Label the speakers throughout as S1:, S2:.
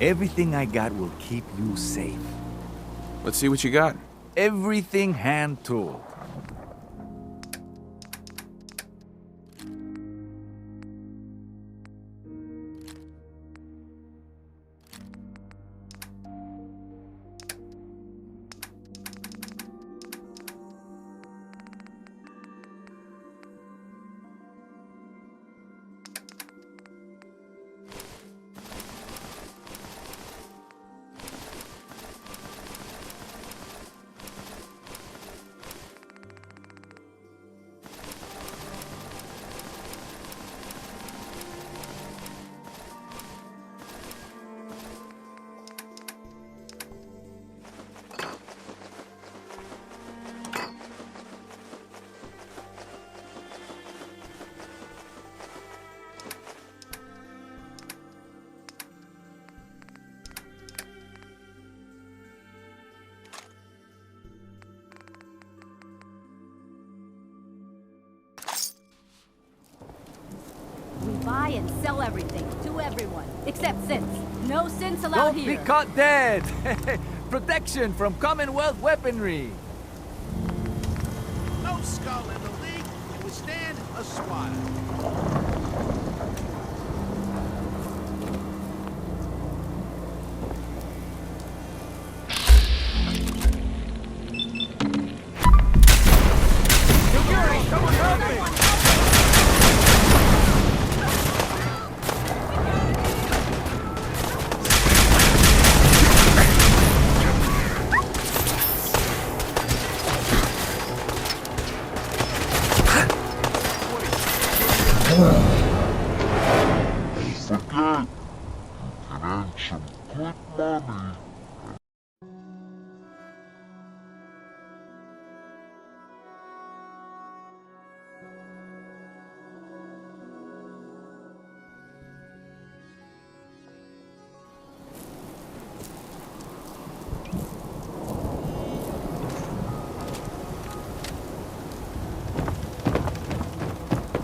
S1: Everything I got will keep you safe.
S2: Let's see what you got.
S1: Everything hand-tooled.
S3: Buy and sell everything to everyone, except synths. No synths allowed
S1: Don't
S3: here.
S1: be caught dead! Protection from Commonwealth weaponry!
S4: No skull in the league can withstand a swatter.
S1: Someone help me!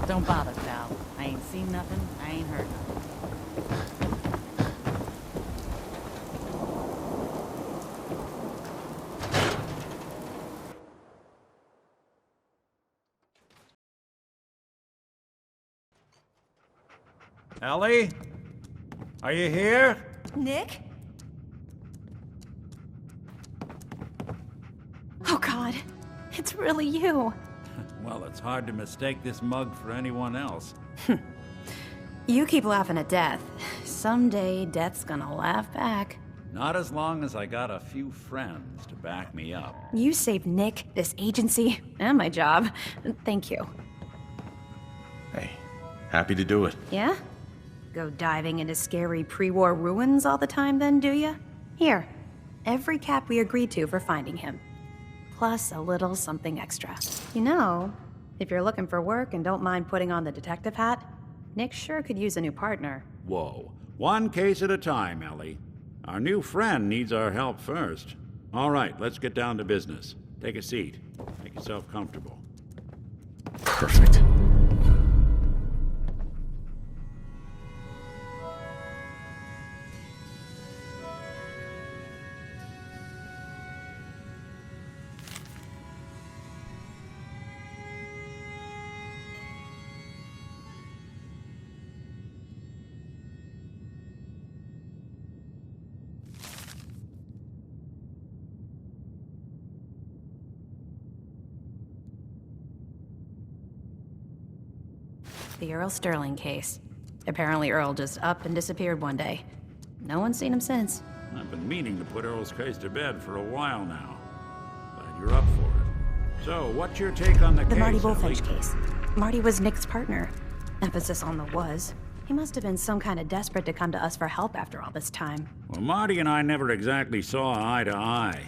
S3: Don't bother, pal. I ain't seen nothing, I ain't heard nothing.
S5: Ellie? Are you here?
S6: Nick? Oh God, it's really you.
S5: Well, it's hard to mistake this mug for anyone else.
S6: You keep laughing at death. Someday, death's gonna laugh back.
S5: Not as long as I got a few friends to back me up.
S6: You saved Nick, this agency, and my job. Thank you.
S7: Hey, happy to do it.
S6: Yeah? Go diving into scary pre-war ruins all the time then, do ya? Here, every cap we agreed to for finding him. Plus a little something extra. You know, if you're looking for work and don't mind putting on the detective hat, Nick sure could use a new partner.
S5: Whoa. One case at a time, Ellie. Our new friend needs our help first. All right, let's get down to business. Take a seat. Make yourself comfortable.
S7: Perfect.
S6: The Earl Sterling case. Apparently Earl just up and disappeared one day. No one's seen him since.
S5: I've been meaning to put Earl's case to bed for a while now. Glad you're up for it. So, what's your take on the case,
S6: The Marty
S5: Ellie?
S6: Bullfinch case. Marty was Nick's partner. Emphasis on the was. He must have been some kind of desperate to come to us for help after all this time.
S5: Well, Marty and I never exactly saw eye to eye.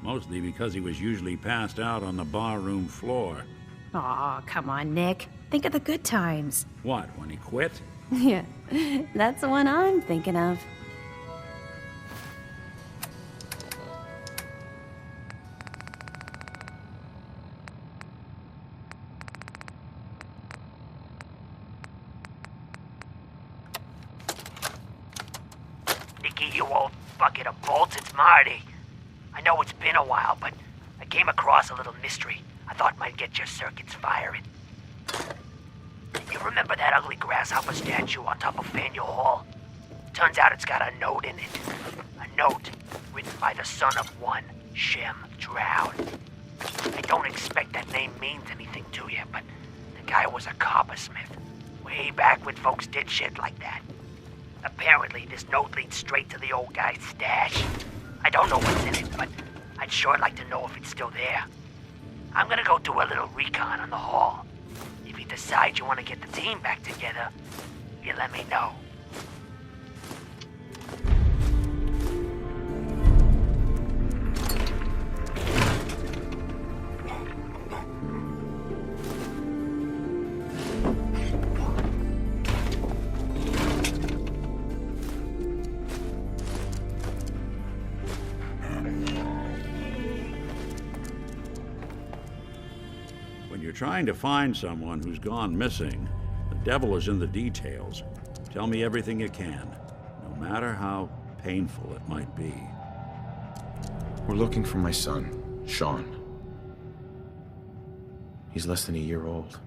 S5: Mostly because he was usually passed out on the barroom floor.
S6: Aw, come on, Nick. Think of the good times.
S5: What, when he quit?
S6: Yeah, that's the one I'm thinking of.
S8: Mikey, you old bucket of bolts. It's Marty. I know it's been a while, but I came across a little mystery I thought might get your circuits firing. You remember that ugly grasshopper statue on top of Faneuil Hall? Turns out it's got a note in it. A note written by the son of one Shem Droud. I don't expect that name means anything to you, but the guy was a coppersmith. Way back when folks did shit like that. Apparently, this note leads straight to the old guy's stash. I don't know what's in it, but I'd sure like to know if it's still there. I'm gonna go do a little recon on the hall. If you decide you want to get the team back together, you let me know.
S5: When you're trying to find someone who's gone missing, the devil is in the details. Tell me everything you can, no matter how painful it might be.
S7: We're looking for my son, Sean. He's less than a year old.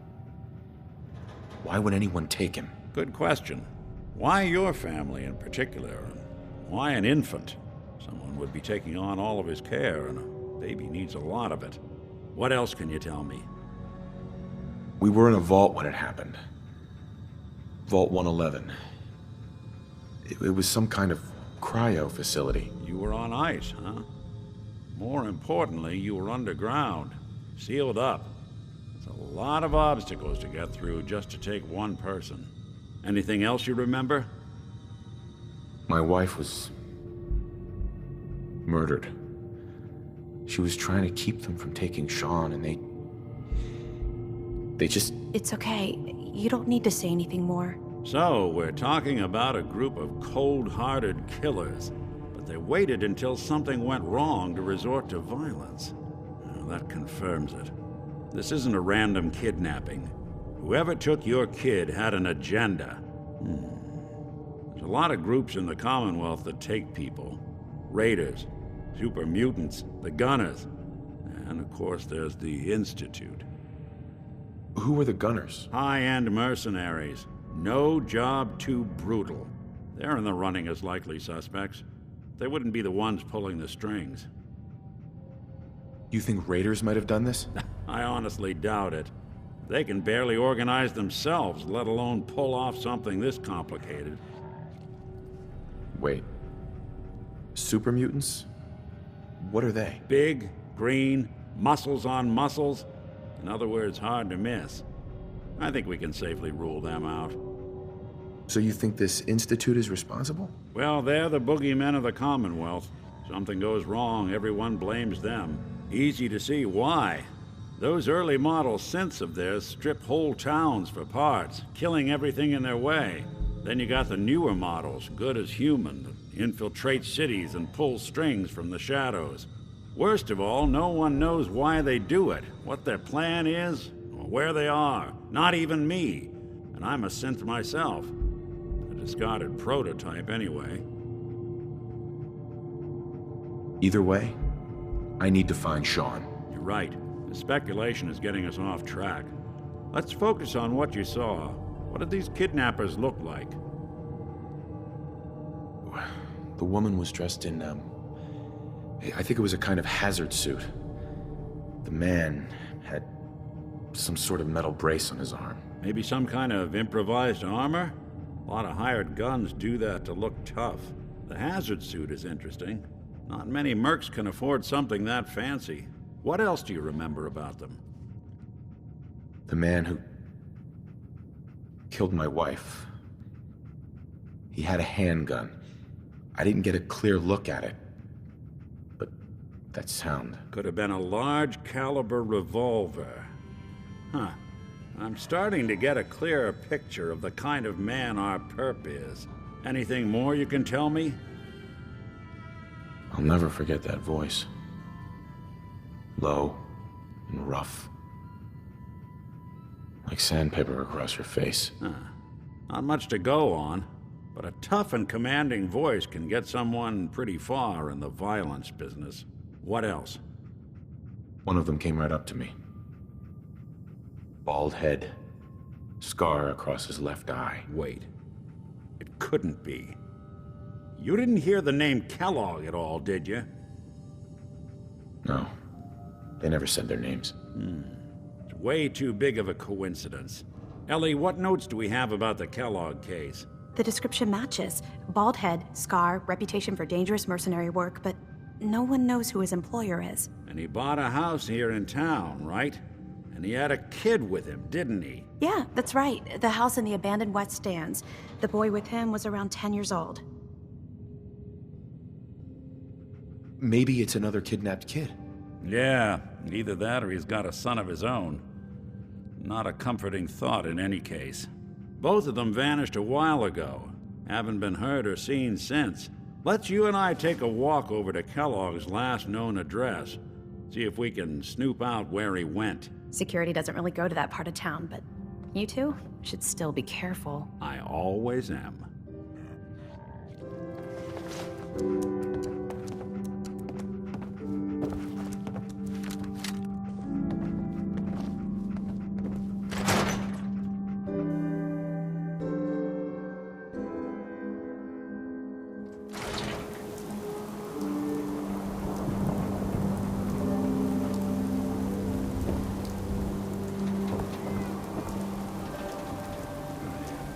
S7: Why would anyone take him?
S5: Good question. Why your family in particular? And why an infant? Someone would be taking on all of his care, and a baby needs a lot of it. What else can you tell me?
S7: We were in a vault when it happened. Vault 111. It was some kind of cryo facility.
S5: You were on ice, huh? More importantly, you were underground, sealed up. It's a lot of obstacles to get through just to take one person. Anything else you remember?
S7: My wife was murdered. She was trying to keep them from taking Sean, and they just...
S6: It's okay. You don't need to say anything more.
S5: So, we're talking about a group of cold-hearted killers, but they waited until something went wrong to resort to violence. Well, that confirms it. This isn't a random kidnapping. Whoever took your kid had an agenda. There's a lot of groups in the Commonwealth that take people. Raiders, super mutants, the Gunners, and of course there's the Institute.
S7: Who were the Gunners?
S5: High-end mercenaries. No job too brutal. They're in the running as likely suspects. They wouldn't be the ones pulling the strings.
S7: You think raiders might have done this?
S5: I honestly doubt it. They can barely organize themselves, let alone pull off something this complicated.
S7: Wait. Super mutants? What are they?
S5: Big, green, muscles on muscles. In other words, hard to miss. I think we can safely rule them out.
S7: So you think this Institute is responsible?
S5: Well, they're the boogeymen of the Commonwealth. Something goes wrong, everyone blames them. Easy to see why. Those early model synths of theirs strip whole towns for parts, killing everything in their way. Then you got the newer models, good as human, that infiltrate cities and pull strings from the shadows. Worst of all, no one knows why they do it, what their plan is, or where they are. Not even me. And I'm a synth myself. A discarded prototype anyway.
S7: Either way, I need to find Sean.
S5: You're right. The speculation is getting us off track. Let's focus on what you saw. What did these kidnappers look like?
S7: The woman was dressed in, I think it was a kind of hazard suit. The man had some sort of metal brace on his arm.
S5: Maybe some kind of improvised armor? A lot of hired guns do that to look tough. The hazard suit is interesting. Not many mercs can afford something that fancy. What else do you remember about them?
S7: The man who killed my wife. He had a handgun. I didn't get a clear look at it. But that sound...
S5: Could have been a large caliber revolver. Huh. I'm starting to get a clearer picture of the kind of man our perp is. Anything more you can tell me?
S7: I'll never forget that voice. Low and rough. Like sandpaper across your face.
S5: Not much to go on, but a tough and commanding voice can get someone pretty far in the violence business. What else?
S7: One of them came right up to me. Bald head. Scar across his left eye.
S5: Wait. It couldn't be. You didn't hear the name Kellogg at all, did you?
S7: No. They never said their names.
S5: It's way too big of a coincidence. Ellie, what notes do we have about the Kellogg case?
S6: The description matches. Bald head, scar, reputation for dangerous mercenary work, but no one knows who his employer is.
S5: And he bought a house here in town, right? And he had a kid with him, didn't he?
S6: Yeah, that's right. The house in the abandoned West Stands. The boy with him was around 10 years old.
S7: Maybe it's another kidnapped kid.
S5: Yeah, either that or he's got a son of his own. Not a comforting thought in any case. Both of them vanished a while ago. Haven't been heard or seen since. Let's you and I take a walk over to Kellogg's last known address. See if we can snoop out where he went.
S6: Security doesn't really go to that part of town, but you two should still be careful.
S5: I always am.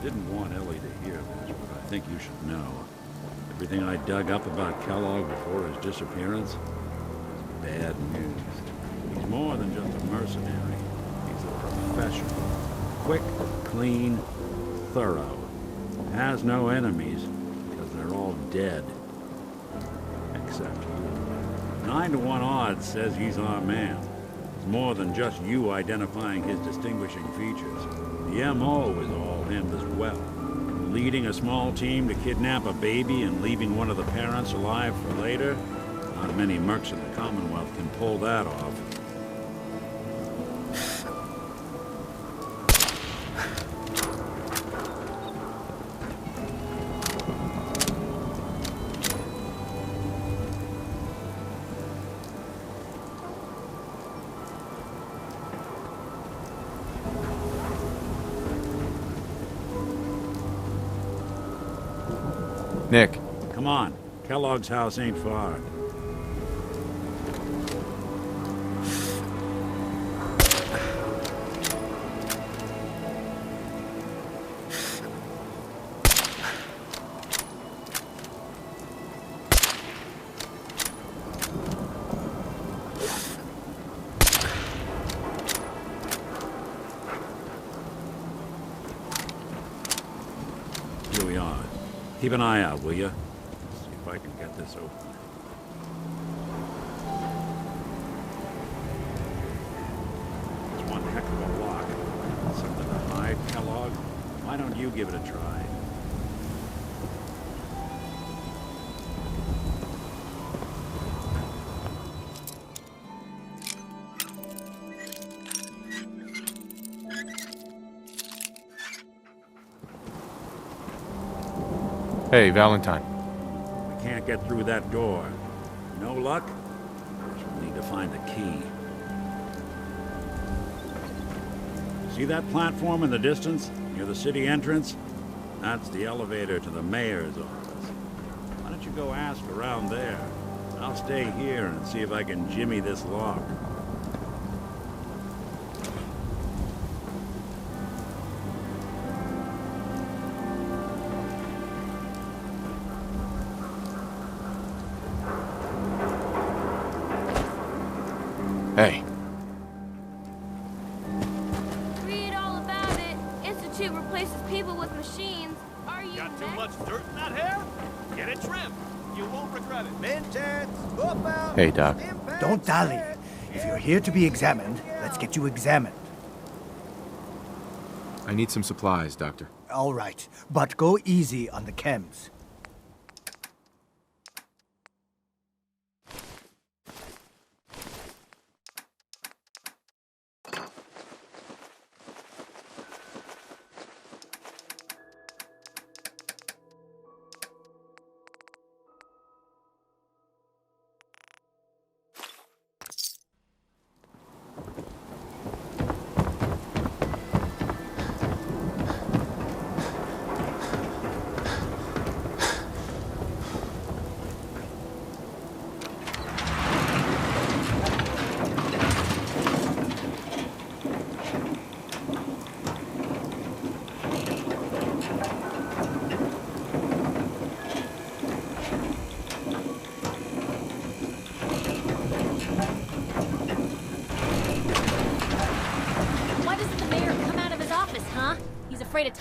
S5: Didn't want Ellie to hear this, but I think you should know. Everything I dug up about Kellogg before his disappearance is bad news. He's more than just a mercenary. He's a professional. Quick, clean, thorough. Has no enemies, because they're all dead. Except you. 9 to 1 odds says he's our man. It's more than just you identifying his distinguishing features. The M.O. is all him as well. Leading a small team to kidnap a baby and leaving one of the parents alive for later? Not many mercs in the Commonwealth can pull that off.
S2: Nick,
S5: Come on, Kellogg's house ain't far. Here we are. Keep an eye out, will you? See if I can get this open. It's one heck of a lock. Something to hide, Kellogg? Why don't you give it a try?
S2: hey, Valentine.
S5: We can't get through that door. No luck? We'll need to find the key. See that platform in the distance, near the city entrance? That's the elevator to the mayor's office. Why don't you go ask around there? I'll stay here and see if I can jimmy this lock.
S2: Hey,
S9: Read all about it. Institute replaces people with machines. Are you
S4: Got too
S9: next?
S4: much dirt in that hair? Get it trimmed. You won't regret it. Maintenance, swap out.
S2: hey, Doc.
S10: Don't dally. If you're here to be examined, let's get you examined.
S7: I need some supplies, Doctor.
S10: All right, but go easy on the chems.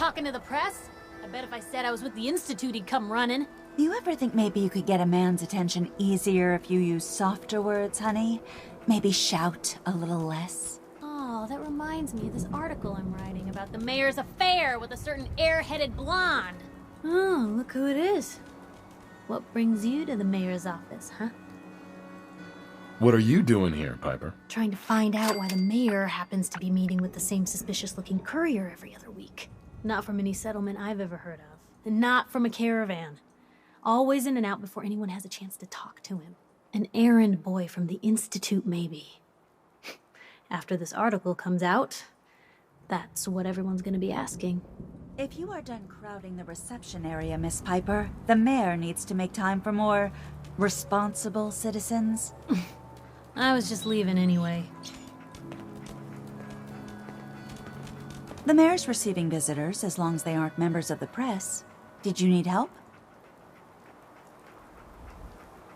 S11: talking to the press? I bet if I said I was with the Institute, he'd come running.
S12: Do you ever think maybe you could get a man's attention easier if you use softer words, honey? Maybe shout a little less?
S11: Oh, that reminds me of this article I'm writing about the mayor's affair with a certain air-headed blonde. Oh, look who it is. What brings you to the mayor's office, huh?
S7: What are you doing here, Piper?
S11: Trying to find out why the mayor happens to be meeting with the same suspicious-looking courier every other week. Not from any settlement I've ever heard of. And not from a caravan. Always in and out before anyone has a chance to talk to him. An errand boy from the Institute, maybe. After this article comes out, that's what everyone's gonna be asking.
S12: If you are done crowding the reception area, Miss Piper, the mayor needs to make time for more responsible citizens.
S11: I was just leaving anyway.
S12: The mayor's receiving visitors as long as they aren't members of the press. Did you need help?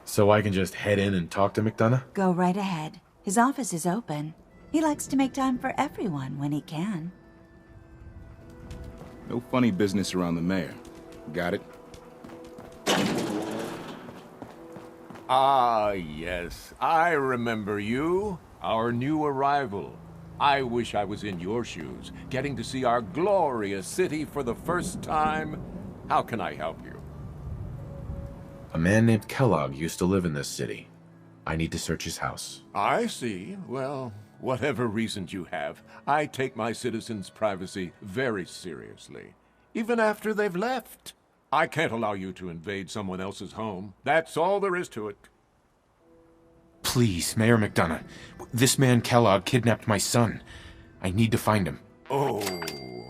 S7: So I can just head in and talk to McDonough?
S12: Go right ahead. His office is open. He likes to make time for everyone when he can.
S2: No funny business around the mayor. Got it?
S13: Ah, yes. I remember you. Our new arrival. I wish I was in your shoes, getting to see our glorious city for the first time. How can I help you?
S7: A man named Kellogg used to live in this city. I need to search his house.
S13: I see. Well, whatever reasons you have, I take my citizens' privacy very seriously. Even after they've left. I can't allow you to invade someone else's home. That's all there is to it.
S7: Please, Mayor McDonough. This man Kellogg kidnapped my son. I need to find him.
S13: Oh,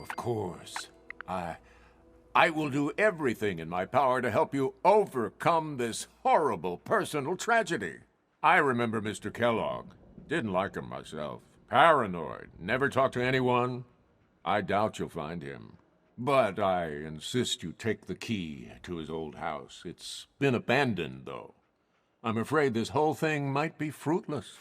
S13: of course. I will do everything in my power to help you overcome this horrible personal tragedy. I remember Mr. Kellogg. Didn't like him myself. Paranoid. Never talked to anyone. I doubt you'll find him. But I insist you take the key to his old house. It's been abandoned, though. I'm afraid this whole thing might be fruitless.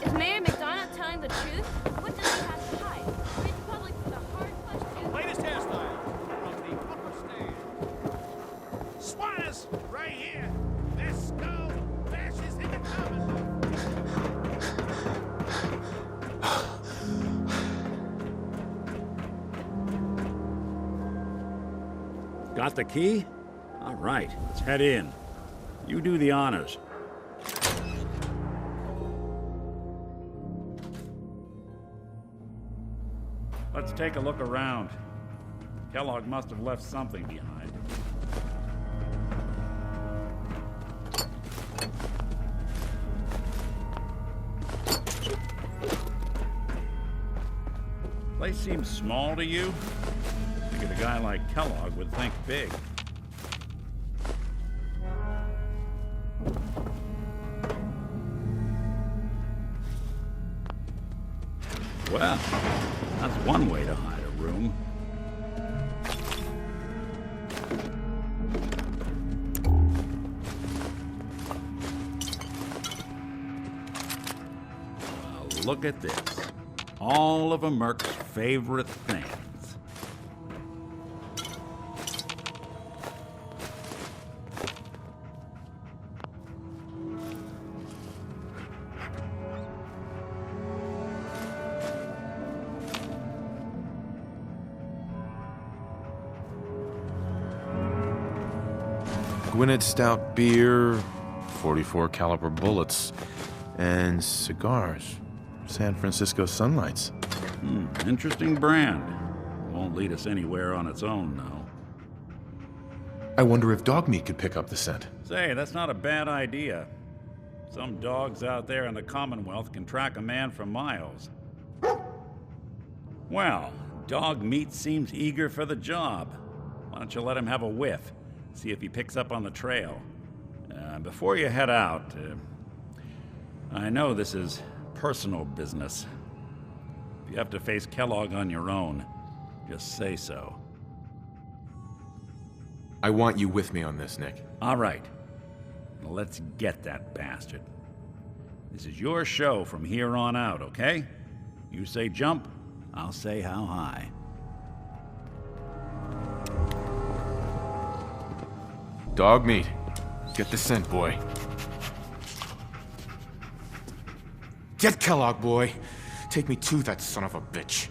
S9: Is Mayor McDonough telling the truth? What does he have to hide? Read the public with a hard question.
S4: Latest hairstyle from the upper stand. Squatters, right here. Let's go. Bashes in the common.
S5: Got the key? All right, let's head in. You do the honors. Let's take a look around. Kellogg must have left something behind. Place seems small to you? Figured a guy like Kellogg would think big. Well, that's one way to hide a room. Well, look at this. All of a Merc's favorite things.
S7: Gwinnett Stout beer, 44 caliber bullets, and cigars. San Francisco Sunlights.
S5: Interesting brand. Won't lead us anywhere on its own, though.
S7: I wonder if dog meat could pick up the scent.
S5: Say, that's not a bad idea. Some dogs out there in the Commonwealth can track a man for miles. Well, Dog Meat seems eager for the job. Why don't you let him have a whiff? See if he picks up on the trail. Before you head out, I know this is personal business. If you have to face Kellogg on your own, just say so.
S7: I want you with me on this, Nick.
S5: All right. Let's get that bastard. This is your show from here on out, okay? You say jump, I'll say how high.
S7: Dog Meat. Get the scent, boy. Get Kellogg, boy. Take me to that son of a bitch.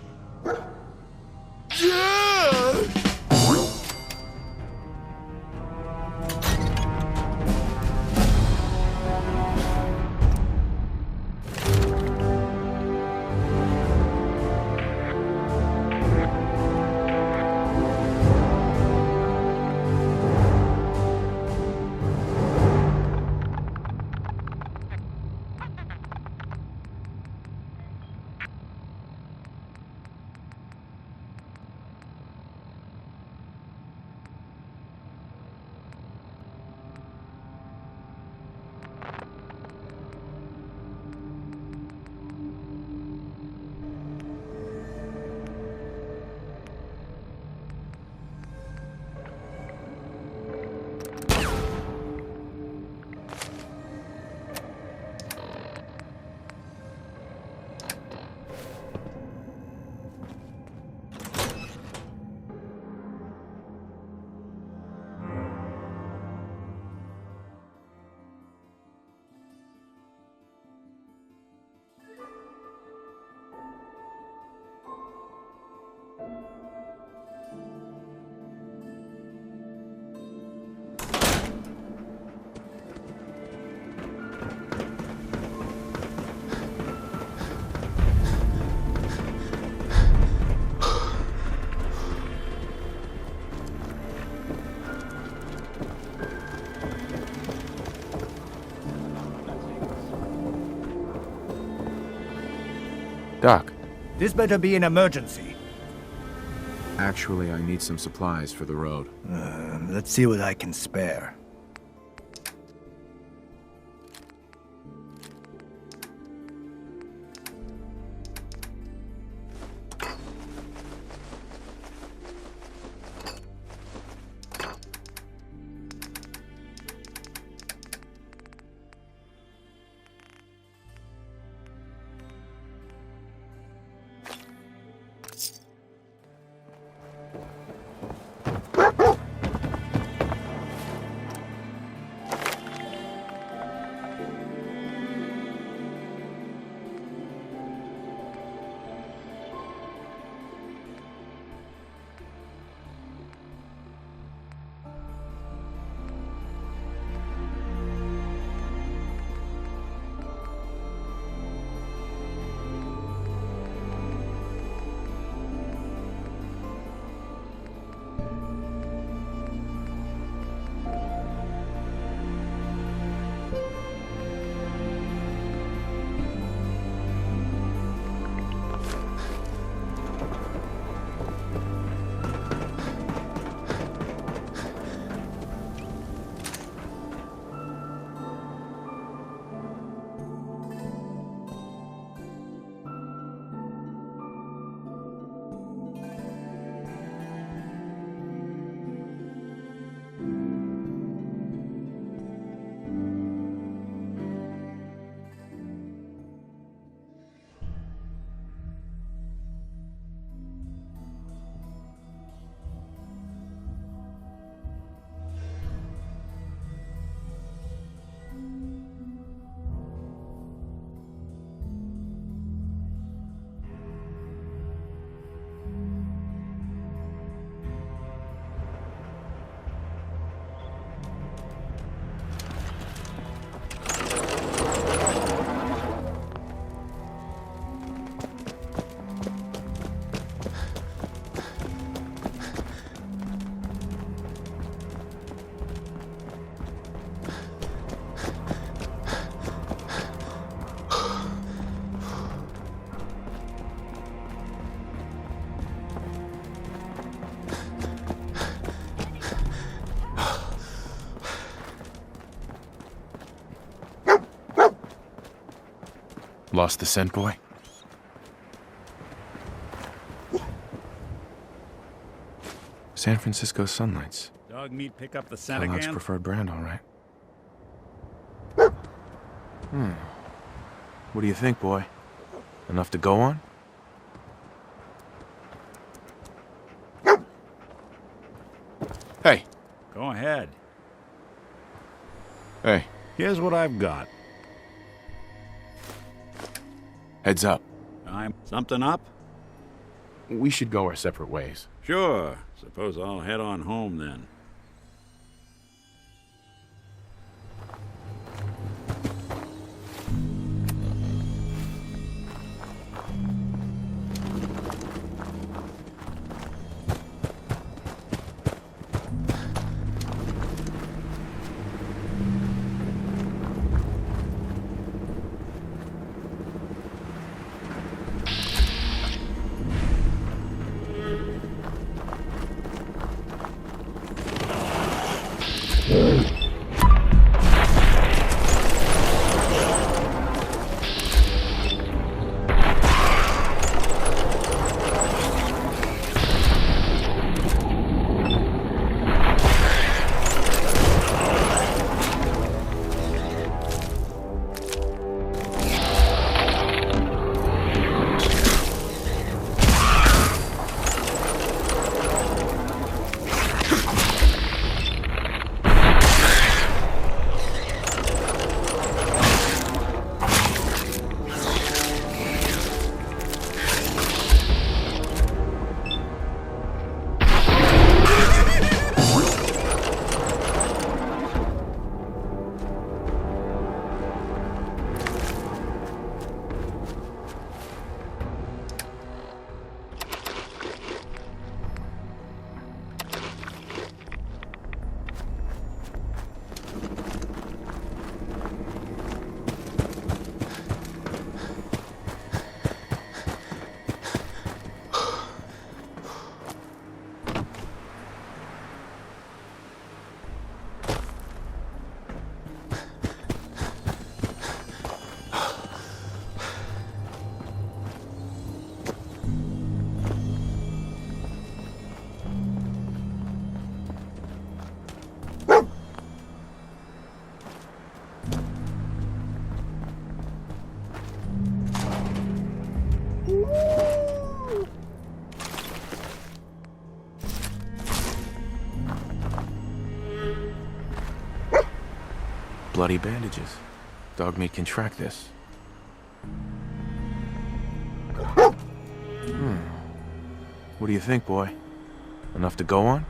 S7: Doc.
S10: This better be an emergency.
S7: Actually, I need some supplies for the road.
S10: Let's see what I can spare.
S7: Lost the scent, boy? San Francisco Sunlights.
S5: Dog meat pick up the scent
S7: Kellogg's
S5: again?
S7: preferred brand, all right. What do you think, boy? Enough to go on? Hey.
S5: Go ahead.
S7: Hey.
S5: Here's what I've got.
S7: Heads up.
S5: I'm something up?
S7: We should go our separate ways.
S5: Sure. Suppose I'll head on home then.
S7: Bloody bandages. Dogmeat can track this. What do you think, boy? Enough to go on?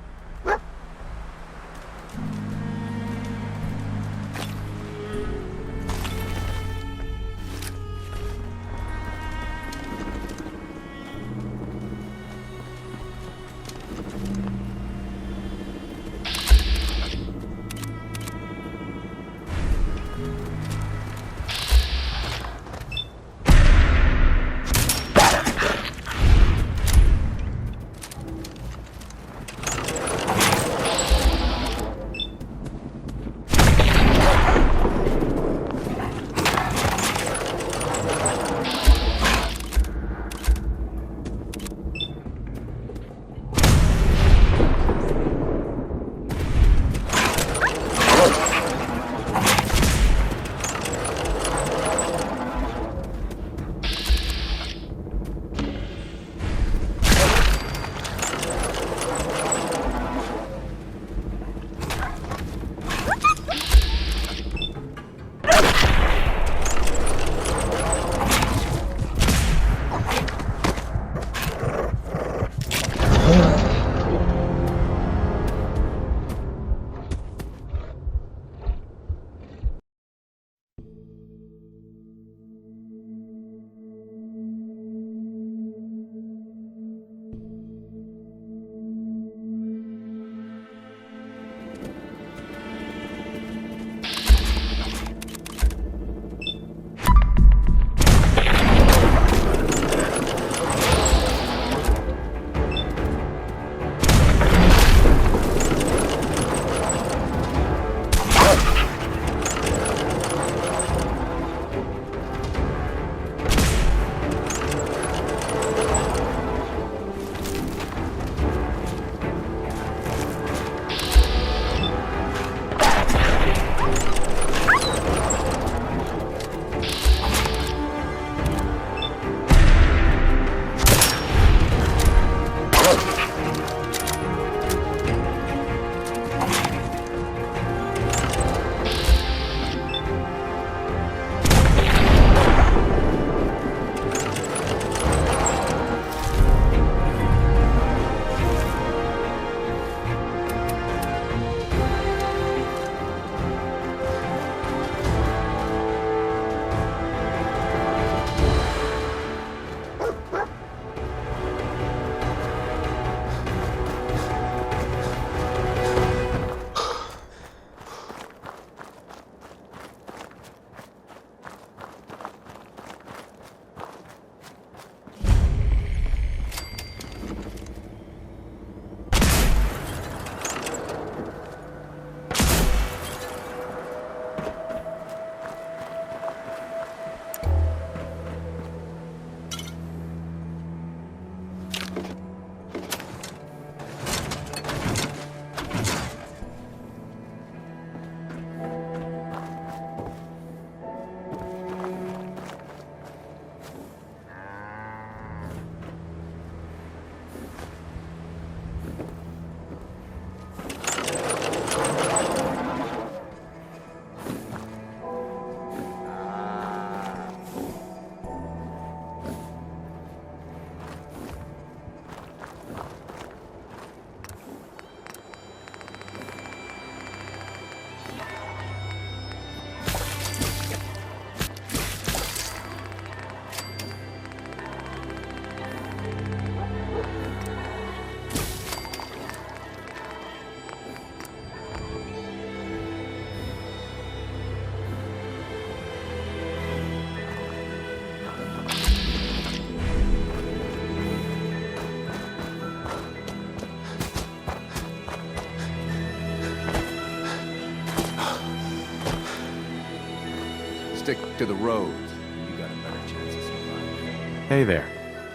S2: stick to the roads. You got a better chance of surviving.
S7: Hey there.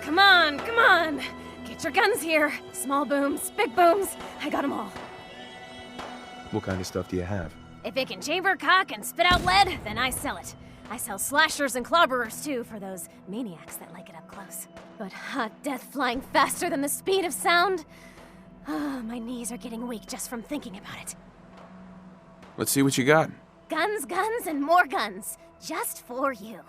S14: Come on, come on! Get your guns here! Small booms, big booms, I got them all.
S7: What kind of stuff do you have?
S14: If it can chamber cock and spit out lead, then I sell it. I sell slashers and clobberers too for those maniacs that like it up close. But hot death flying faster than the speed of sound? Ah, my knees are getting weak just from thinking about it.
S7: Let's see what you got.
S14: Guns, guns, and more guns. Just for you.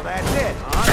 S10: That's it, huh?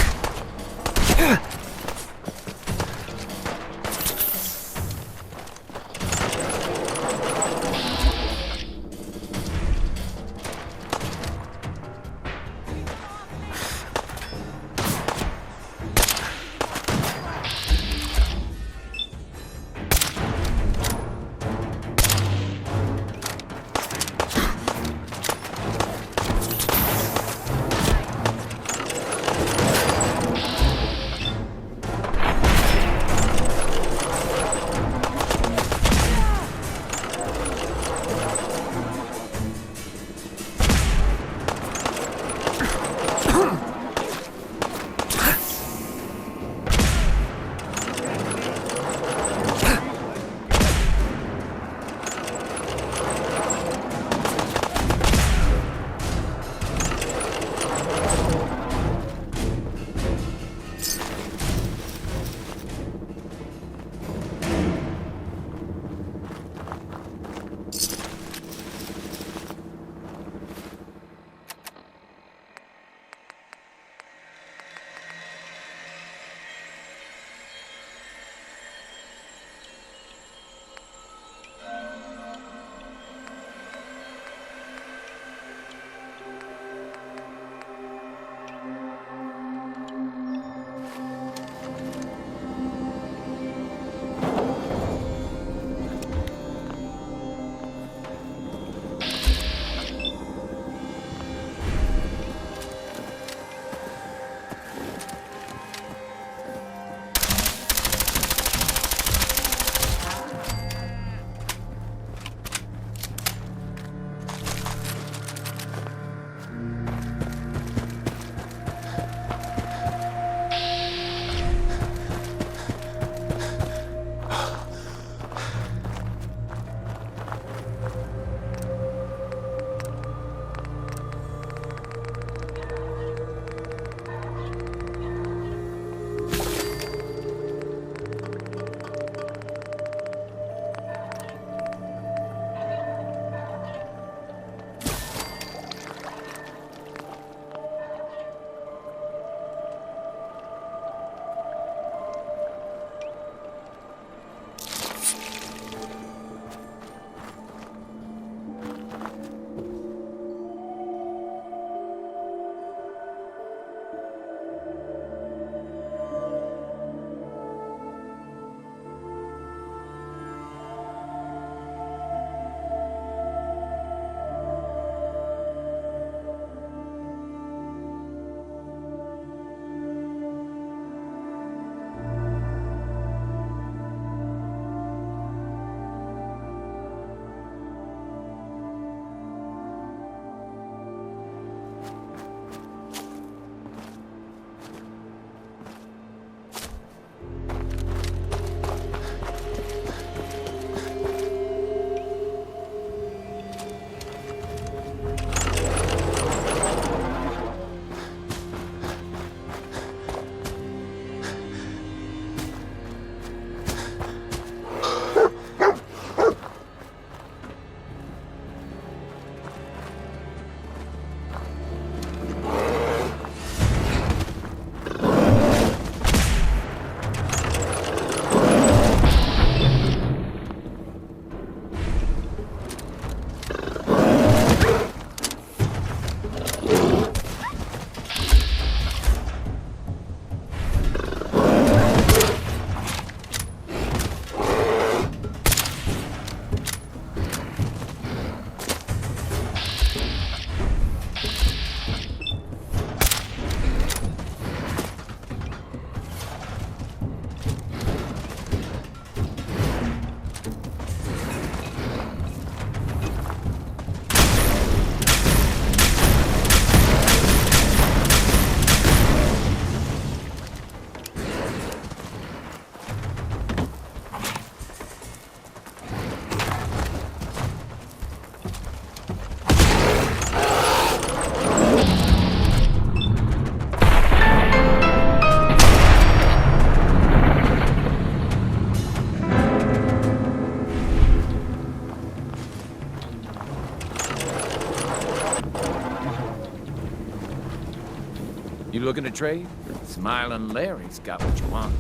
S2: Looking to trade? Smiling Larry's got what you want.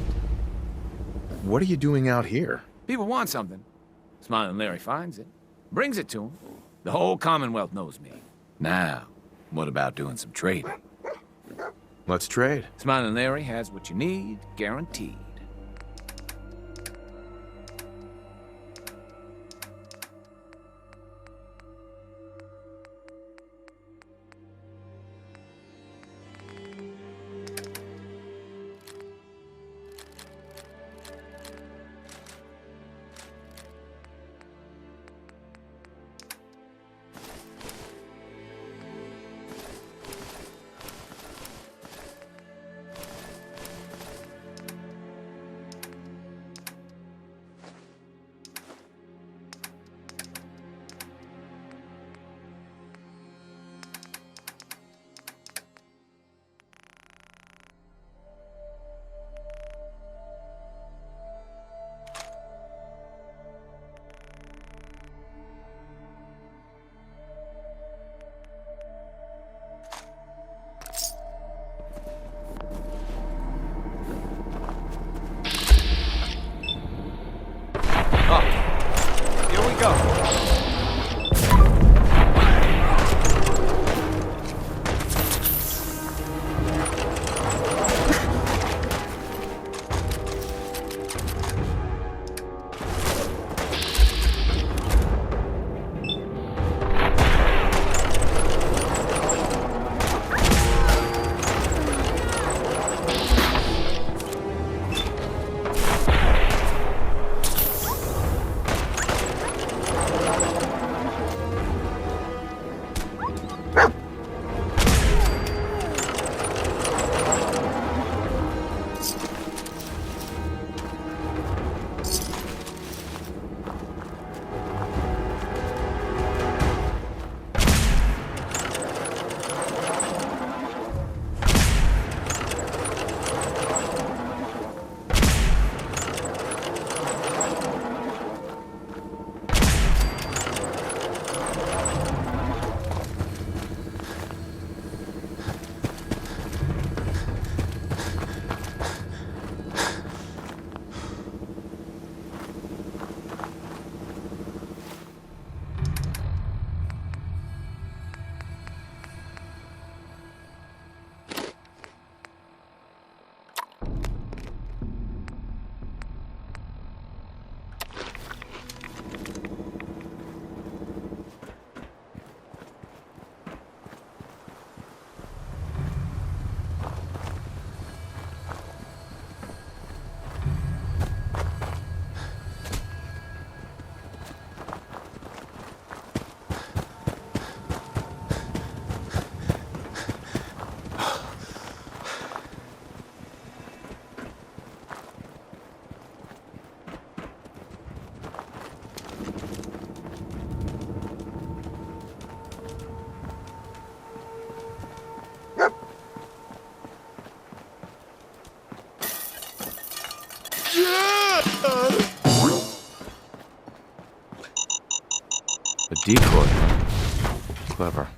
S7: What are you doing out here?
S2: People want something. Smiling Larry finds it. Brings it to him. The whole Commonwealth knows me. Now, what about doing some trading?
S7: Let's trade.
S2: Smiling Larry has what you need, guaranteed.
S7: A decoy. Clever.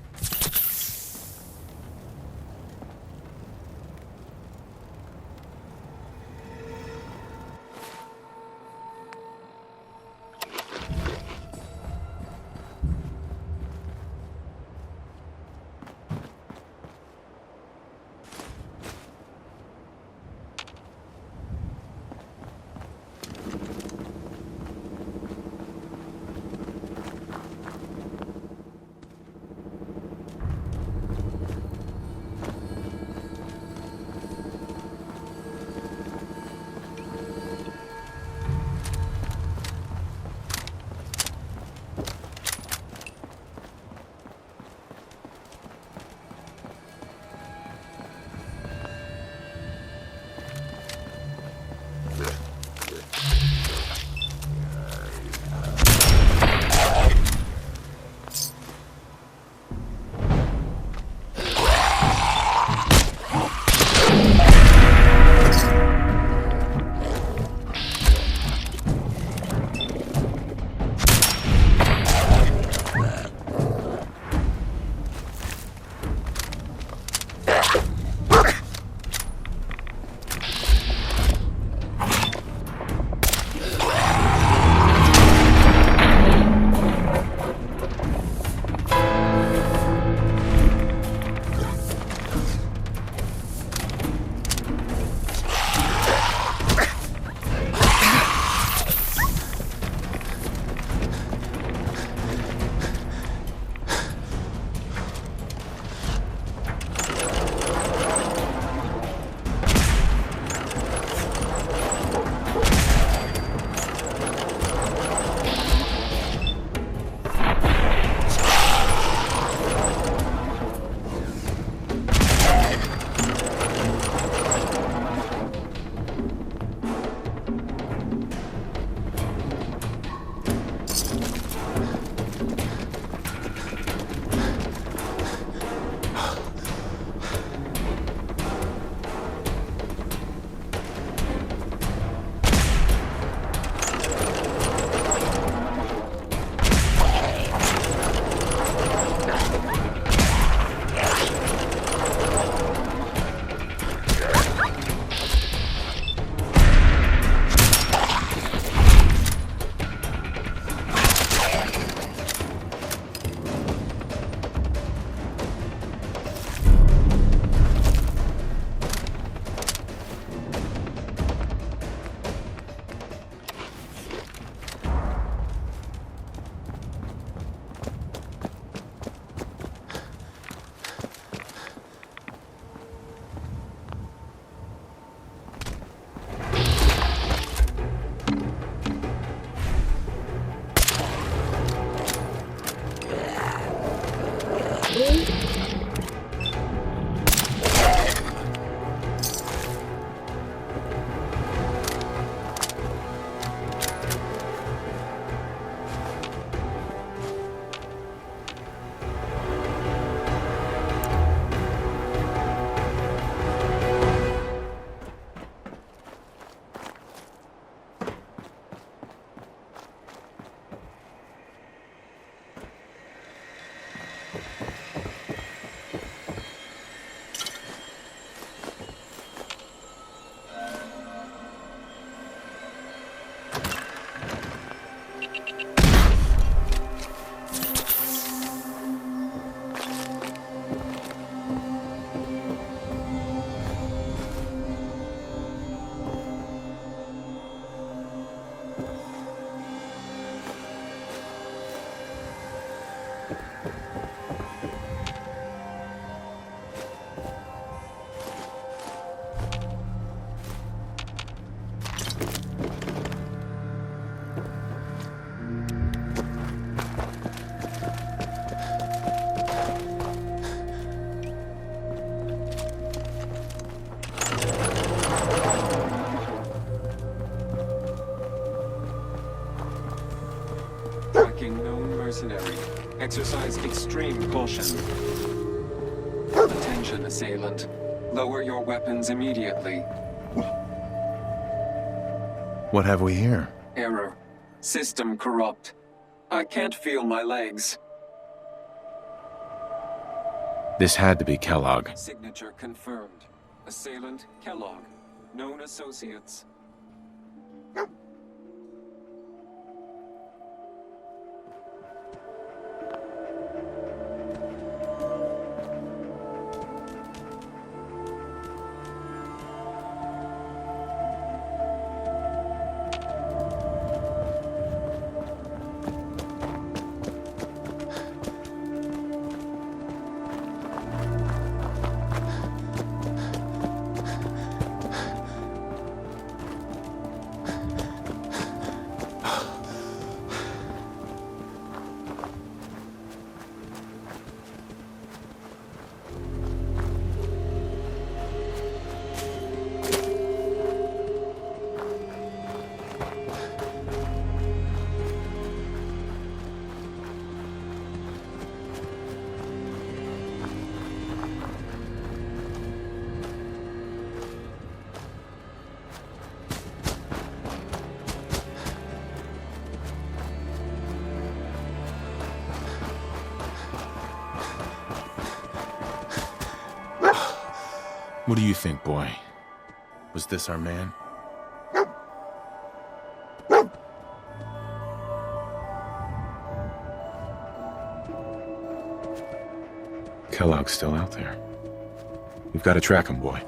S15: mercenary. Exercise extreme caution. Attention, assailant. Lower your weapons immediately.
S7: What have we here?
S15: Error. System corrupt. I can't feel my legs.
S7: This had to be Kellogg.
S15: Signature confirmed. Assailant Kellogg. Known associates.
S7: What do you think, boy? Was this our man? Kellogg's still out there. We've got to track him, boy.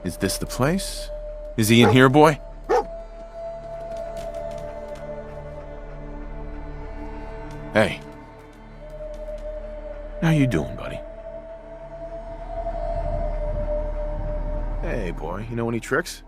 S7: Is this the place? Is he in here, boy? Hey. How you doing, buddy? Hey, boy, you know any tricks?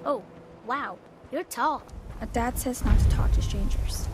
S9: Oh, wow. You're tall.
S16: Dad says not to talk to strangers.